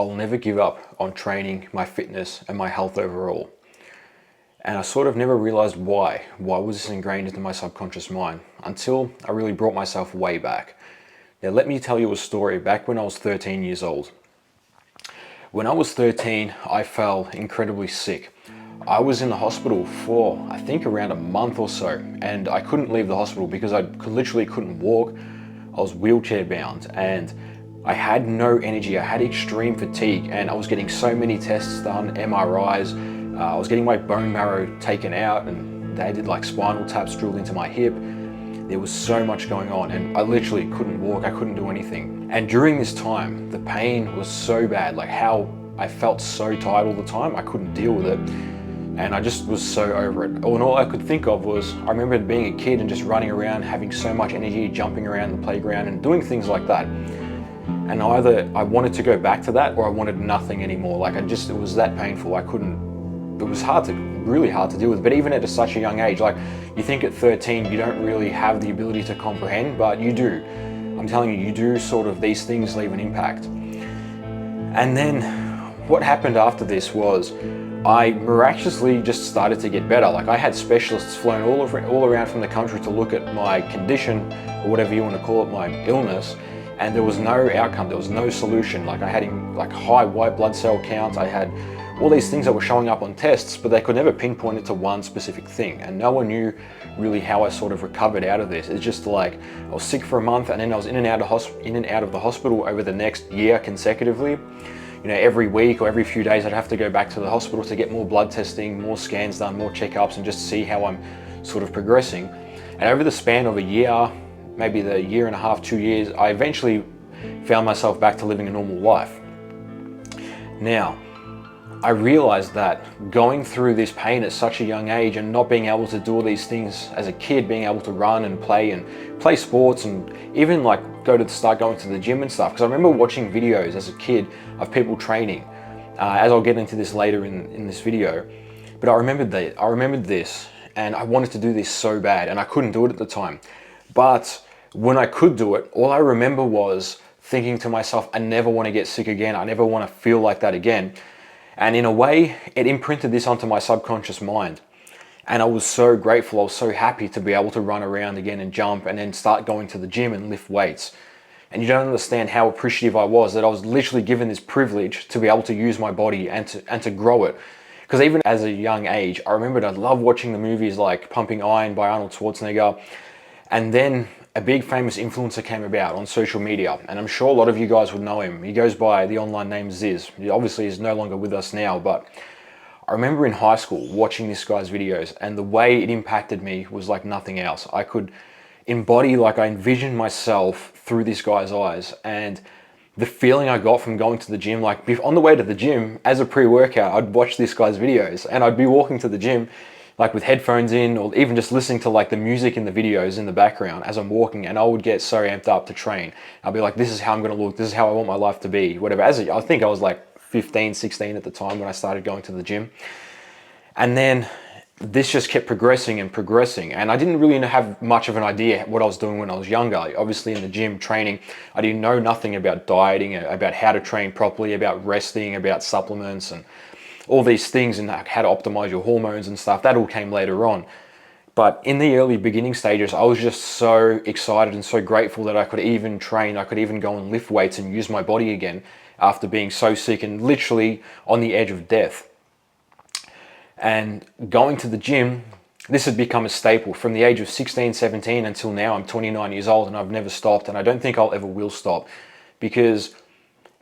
I'll never give up on training, my fitness, and my health overall. And I sort of never realized why. Why was this ingrained into my subconscious mind? Until I really brought myself way back. Now let me tell you a story back when I was 13 years old. When I was 13, I fell incredibly sick. I was in the hospital for, I think, around a month or so, and I couldn't leave the hospital because I literally couldn't walk. I was wheelchair bound and I had no energy. I had extreme fatigue and I was getting so many tests done, MRIs. I was getting my bone marrow taken out and they did like spinal taps drilled into my hip. There was so much going on and I literally couldn't walk. I couldn't do anything. And during this time, the pain was so bad, like how I felt so tired all the time. I couldn't deal with it. And I just was so over it. And all I could think of was, I remember being a kid and just running around, having so much energy, jumping around the playground and doing things like that. And either I wanted to go back to that or I wanted nothing anymore. Like it was that painful. It was really hard to deal with. But even at such a young age, like you think at 13, you don't really have the ability to comprehend, but you do. I'm telling you, you do sort of, these things leave an impact. And then what happened after this was, I miraculously just started to get better. Like I had specialists flown all around from the country to look at my condition, or whatever you want to call it, my illness, and there was no outcome, there was no solution. Like I had like high white blood cell counts, I had all these things that were showing up on tests, but they could never pinpoint it to one specific thing. And no one knew really how I sort of recovered out of this. It's just like, I was sick for a month and then I was in and out of the hospital over the next year consecutively. You know, every week or every few days I'd have to go back to the hospital to get more blood testing, more scans done, more checkups, and just see how I'm sort of progressing. And over the span of a year, maybe the year and a half, 2 years, I eventually found myself back to living a normal life. Now, I realized that going through this pain at such a young age and not being able to do all these things as a kid, being able to run and play sports and even like start going to the gym and stuff. Because I remember watching videos as a kid of people training, as I'll get into this later in this video. But I remembered this and I wanted to do this so bad and I couldn't do it at the time. But when I could do it, all I remember was thinking to myself, I never want to get sick again. I never want to feel like that again. And in a way, it imprinted this onto my subconscious mind. And I was so grateful, I was so happy to be able to run around again and jump and then start going to the gym and lift weights. And you don't understand how appreciative I was that I was literally given this privilege to be able to use my body and to grow it. Because even as a young age, I remembered I loved watching the movies like Pumping Iron by Arnold Schwarzenegger. And then a big famous influencer came about on social media, and I'm sure a lot of you guys would know him. He goes by the online name Ziz. He obviously is no longer with us now, but I remember in high school watching this guy's videos, and the way it impacted me was like nothing else. I could embody, like I envisioned myself through this guy's eyes, and the feeling I got from going to the gym, like on the way to the gym, as a pre-workout, I'd watch this guy's videos, and I'd be walking to the gym like with headphones in, or even just listening to like the music in the videos in the background as I'm walking, and I would get so amped up to train. I'll be like, this is how I'm gonna look, this is how I want my life to be, whatever. I think I was like 15, 16 at the time when I started going to the gym. And then this just kept progressing and progressing, and I didn't really have much of an idea what I was doing when I was younger. Obviously in the gym training, I didn't know nothing about dieting, about how to train properly, about resting, about supplements and all these things, and how to optimize your hormones and stuff. That all came later on. But in the early beginning stages, I was just so excited and so grateful that I could even train, I could even go and lift weights and use my body again after being so sick and literally on the edge of death. And going to the gym, this had become a staple from the age of 16, 17 until now. I'm 29 years old and I've never stopped, and I don't think I'll ever will stop, because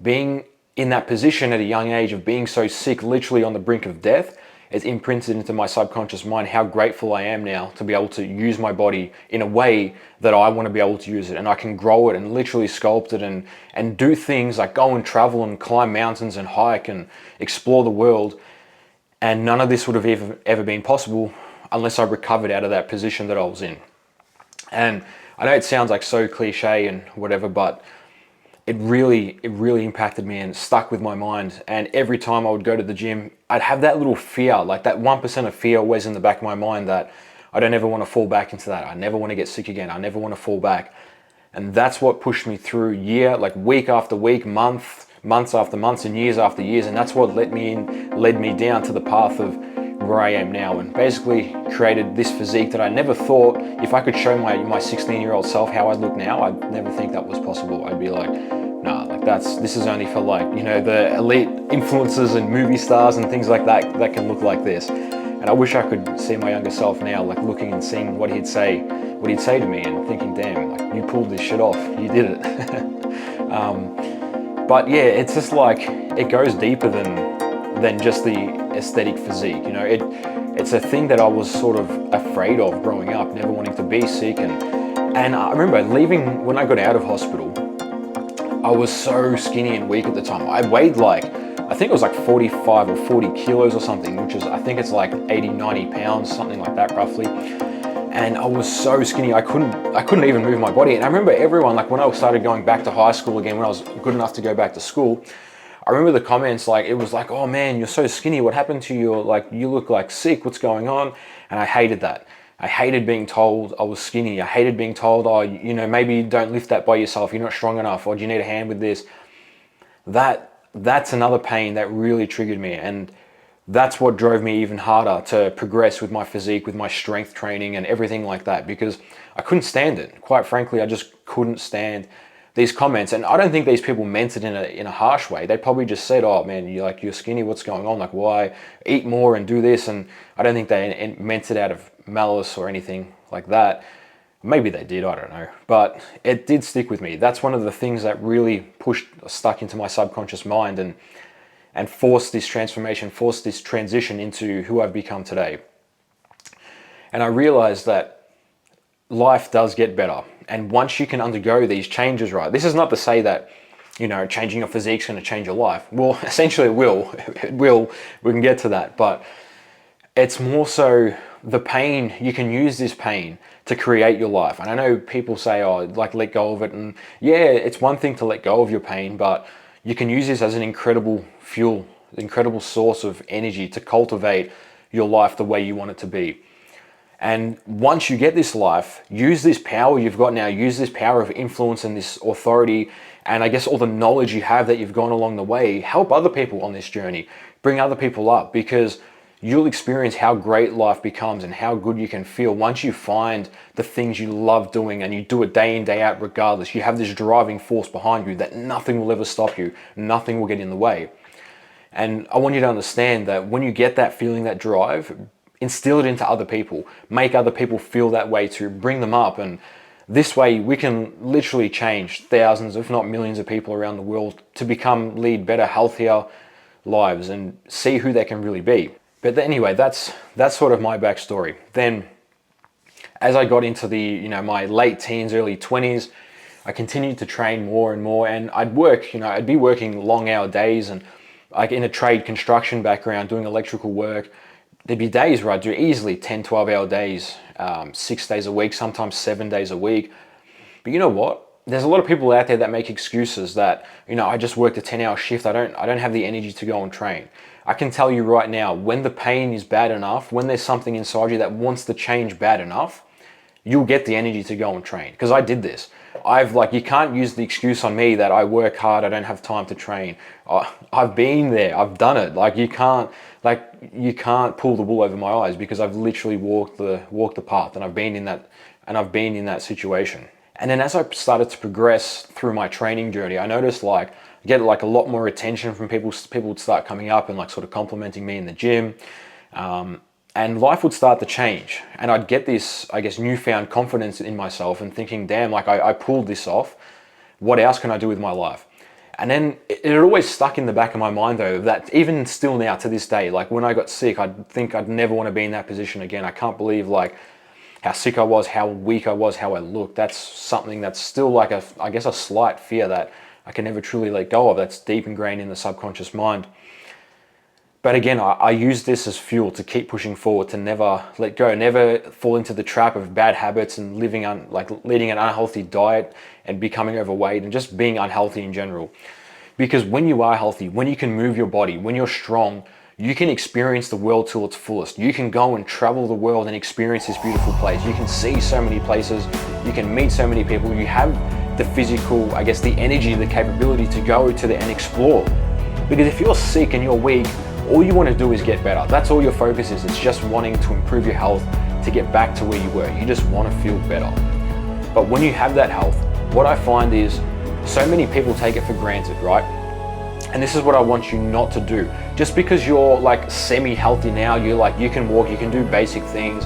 being in that position at a young age of being so sick, literally on the brink of death, it's imprinted into my subconscious mind how grateful I am now to be able to use my body in a way that I want to be able to use it, and I can grow it and literally sculpt it and do things like go and travel and climb mountains and hike and explore the world. And none of this would have ever been possible unless I recovered out of that position that I was in. And I know it sounds like so cliche and whatever, but it really impacted me and stuck with my mind. And every time I would go to the gym, I'd have that little fear, like that 1% of fear always in the back of my mind, that I don't ever want to fall back into that. I never want to get sick again. I never want to fall back. And that's what pushed me through week after week, month months after months and years after years, and that's what led me down to the path of where I am now, and basically created this physique that I never thought, if I could show my 16-year-old self how I'd look now, I'd never think that was possible. I'd be like, nah, like this is only for, like, you know, the elite influencers and movie stars and things like that can look like this. And I wish I could see my younger self now, like looking and seeing what he'd say to me and thinking, damn, like, you pulled this shit off, you did it. But yeah, it's just like, it goes deeper than just the aesthetic physique. You know, it's a thing that I was sort of afraid of growing up, never wanting to be sick. And I remember leaving, when I got out of hospital, I was so skinny and weak at the time. I weighed like, I think it was like 45 or 40 kilos or something, which is, I think it's like 80, 90 pounds, something like that roughly. And I was so skinny, I couldn't even move my body. And I remember everyone, like when I started going back to high school again, when I was good enough to go back to school, I remember the comments, like, it was like, oh man, you're so skinny, what happened to you? Like, you look like sick, what's going on? And I hated that. I hated being told I was skinny. I hated being told, oh, you know, maybe don't lift that by yourself, you're not strong enough, or do you need a hand with this? That's another pain that really triggered me, and that's what drove me even harder to progress with my physique, with my strength training and everything like that, because I couldn't stand it. Quite frankly, I just couldn't stand these comments. And I don't think these people meant it in a harsh way. They probably just said, oh man, you're skinny, what's going on? Like, why? Eat more and do this. And I don't think they meant it out of malice or anything like that. Maybe they did, I don't know. But it did stick with me. That's one of the things that really stuck into my subconscious mind and forced this transformation, forced this transition into who I've become today. And I realized that life does get better. And once you can undergo these changes, right? This is not to say that, you know, changing your physique is going to change your life. Well, essentially it will. It will. We can get to that. But it's more so the pain. You can use this pain to create your life. And I know people say, oh, like, let go of it. And yeah, it's one thing to let go of your pain, but you can use this as an incredible fuel, incredible source of energy to cultivate your life the way you want it to be. And once you get this life, use this power you've got now, use this power of influence and this authority, and I guess all the knowledge you have that you've gone along the way, help other people on this journey, bring other people up, because you'll experience how great life becomes and how good you can feel once you find the things you love doing and you do it day in, day out regardless. You have this driving force behind you that nothing will ever stop you, nothing will get in the way. And I want you to understand that when you get that feeling, that drive, instill it into other people, make other people feel that way too, bring them up. And this way we can literally change thousands, if not millions of people around the world to lead better, healthier lives and see who they can really be. But anyway, that's sort of my backstory. Then as I got into my late teens, early 20s, I continued to train more and more, and I'd be working long hour days, and like in a trade construction background doing electrical work, there'd be days where I'd do easily 10, 12 hour days, 6 days a week, sometimes 7 days a week. But you know what? There's a lot of people out there that make excuses that, I just worked a 10-hour shift. I don't have the energy to go and train. I can tell you right now, when the pain is bad enough, when there's something inside you that wants to change bad enough, you'll get the energy to go and train. Because I did this. You can't use the excuse on me that I work hard, I don't have time to train. I've been there, I've done it. You can't pull the wool over my eyes, because I've literally walked the path, and I've been in that situation. And then as I started to progress through my training journey, I noticed I get a lot more attention from people. People would start coming up and sort of complimenting me in the gym. And life would start to change, and I'd get this, I guess, newfound confidence in myself and thinking, damn, I pulled this off. What else can I do with my life? And then it always stuck in the back of my mind, though, that even still now to this day, when I got sick, I'd think I'd never want to be in that position again. I can't believe how sick I was, how weak I was, how I looked. That's something that's still a slight fear that I can never truly let go of. That's deep ingrained in the subconscious mind. But again, I use this as fuel to keep pushing forward, to never let go, never fall into the trap of bad habits and leading an unhealthy diet and becoming overweight and just being unhealthy in general. Because when you are healthy, when you can move your body, when you're strong, you can experience the world to its fullest. You can go and travel the world and experience this beautiful place. You can see so many places. You can meet so many people. You have the physical, I guess the energy, the capability to go to there and explore. Because if you're sick and you're weak, all you want to do is get better. That's all your focus is. It's just wanting to improve your health, to get back to where you were. You just want to feel better. But when you have that health, what I find is so many people take it for granted, right? And this is what I want you not to do. Just because you're like semi-healthy now, you can walk, you can do basic things.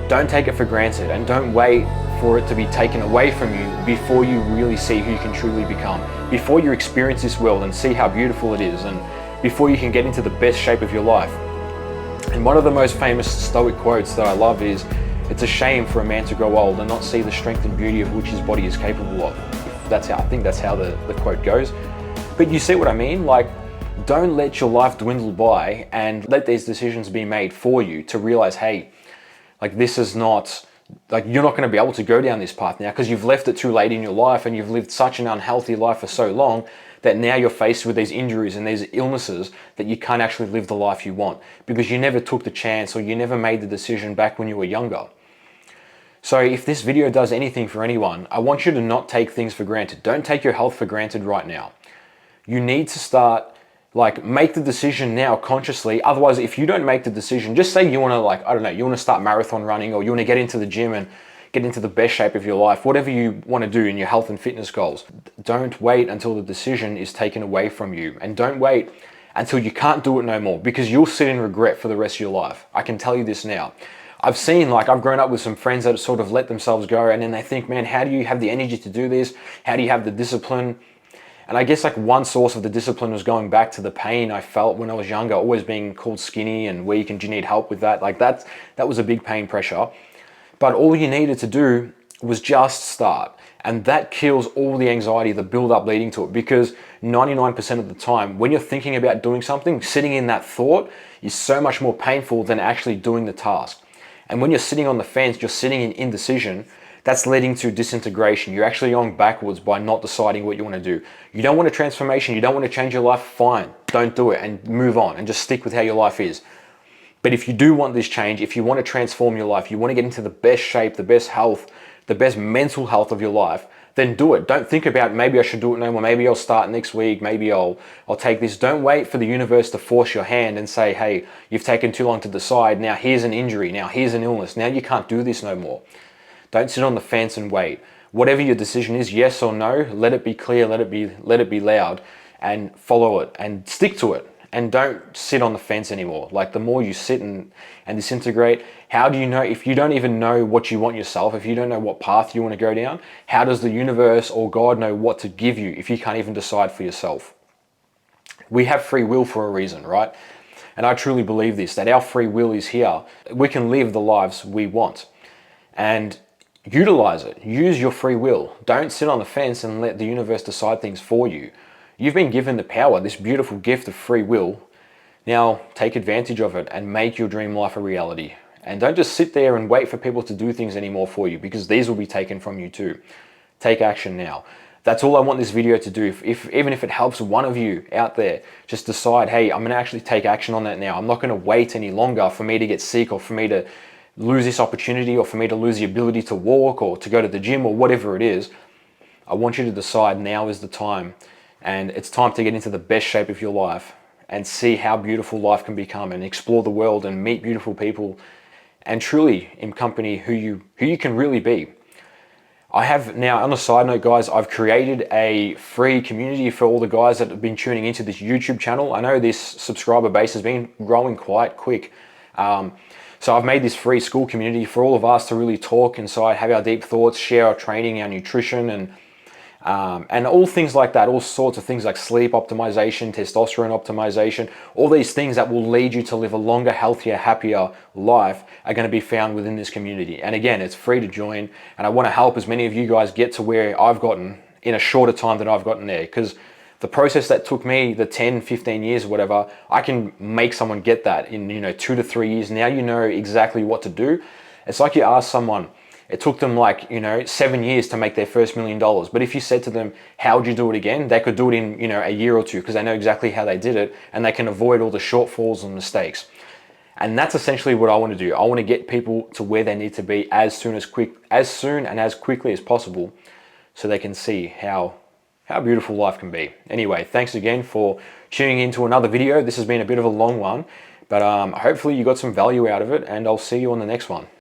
Don't take it for granted, and don't wait for it to be taken away from you before you really see who you can truly become. Before you experience this world and see how beautiful it is, and before you can get into the best shape of your life. And one of the most famous Stoic quotes that I love is, "It's a shame for a man to grow old and not see the strength and beauty of which his body is capable of." I think that's how the quote goes. But you see what I mean? Like, don't let your life dwindle by and let these decisions be made for you to realize, hey, like this is not, like you're not going to be able to go down this path now because you've left it too late in your life and you've lived such an unhealthy life for so long that now you're faced with these injuries and these illnesses that you can't actually live the life you want because you never took the chance or you never made the decision back when you were younger. So if this video does anything for anyone, I want you to not take things for granted. Don't take your health for granted right now. You need to start, like, make the decision now consciously. Otherwise, if you don't make the decision, just say you want to, like, I don't know, you want to start marathon running, or you want to get into the gym and get into the best shape of your life, whatever you want to do in your health and fitness goals. Don't wait until the decision is taken away from you, and don't wait until you can't do it no more, because you'll sit in regret for the rest of your life. I can tell you this now. I've grown up with some friends that sort of let themselves go, and then they think, man, how do you have the energy to do this? How do you have the discipline? And I guess like one source of the discipline was going back to the pain I felt when I was younger, always being called skinny and weak, and do you need help with that? Like that was a big pain pressure. But all you needed to do was just start. And that kills all the anxiety, the build up leading to it, because 99% of the time when you're thinking about doing something, sitting in that thought is so much more painful than actually doing the task. And when you're sitting on the fence, you're sitting in indecision, that's leading to disintegration. You're actually going backwards by not deciding what you want to do. You don't want a transformation, you don't want to change your life, fine. Don't do it and move on and just stick with how your life is. But if you do want this change, if you want to transform your life, you want to get into the best shape, the best health, the best mental health of your life, then do it. Don't think about maybe I should do it no more, maybe I'll start next week, maybe I'll take this. Don't wait for the universe to force your hand and say, hey, you've taken too long to decide, now here's an injury, now here's an illness, now you can't do this no more. Don't sit on the fence and wait. Whatever your decision is, yes or no, let it be clear, let it be loud, and follow it and stick to it. And don't sit on the fence anymore. Like the more you sit and disintegrate, how do you know, if you don't even know what you want yourself, if you don't know what path you want to go down, how does the universe or God know what to give you if you can't even decide for yourself? We have free will for a reason, right? And I truly believe this, that our free will is here. We can live the lives we want. And utilize it. Use your free will. Don't sit on the fence and let the universe decide things for you. You've been given the power, this beautiful gift of free will. Now take advantage of it and make your dream life a reality. And don't just sit there and wait for people to do things anymore for you, because these will be taken from you too. Take action now. That's all I want this video to do. Even if it helps one of you out there, just decide, hey, I'm going to actually take action on that now. I'm not going to wait any longer for me to get sick or for me to lose this opportunity or for me to lose the ability to walk or to go to the gym or whatever it is. I want you to decide now is the time, and it's time to get into the best shape of your life and see how beautiful life can become, and explore the world and meet beautiful people and truly accompany who you can really be. I have now, on a side note, guys, I've created a free community for all the guys that have been tuning into this YouTube channel. I know this subscriber base has been growing quite quick. So I've made this free school community for all of us to really talk inside, have our deep thoughts, share our training, our nutrition, and all things like that, all sorts of things like sleep optimization, testosterone optimization, all these things that will lead you to live a longer, healthier, happier life are going to be found within this community. And again, it's free to join, and I want to help as many of you guys get to where I've gotten in a shorter time than I've gotten there, because the process that took me the 10, 15 years or whatever, I can make someone get that in 2 to 3 years. Now you know exactly what to do. It's like you ask someone, it took them 7 years to make their first $1 million. But if you said to them, how would you do it again? They could do it in a year or two, because they know exactly how they did it, and they can avoid all the shortfalls and mistakes. And that's essentially what I want to do. I want to get people to where they need to be as soon and as quickly as possible, so they can see how beautiful life can be. Anyway, thanks again for tuning into another video. This has been a bit of a long one, but hopefully you got some value out of it, and I'll see you on the next one.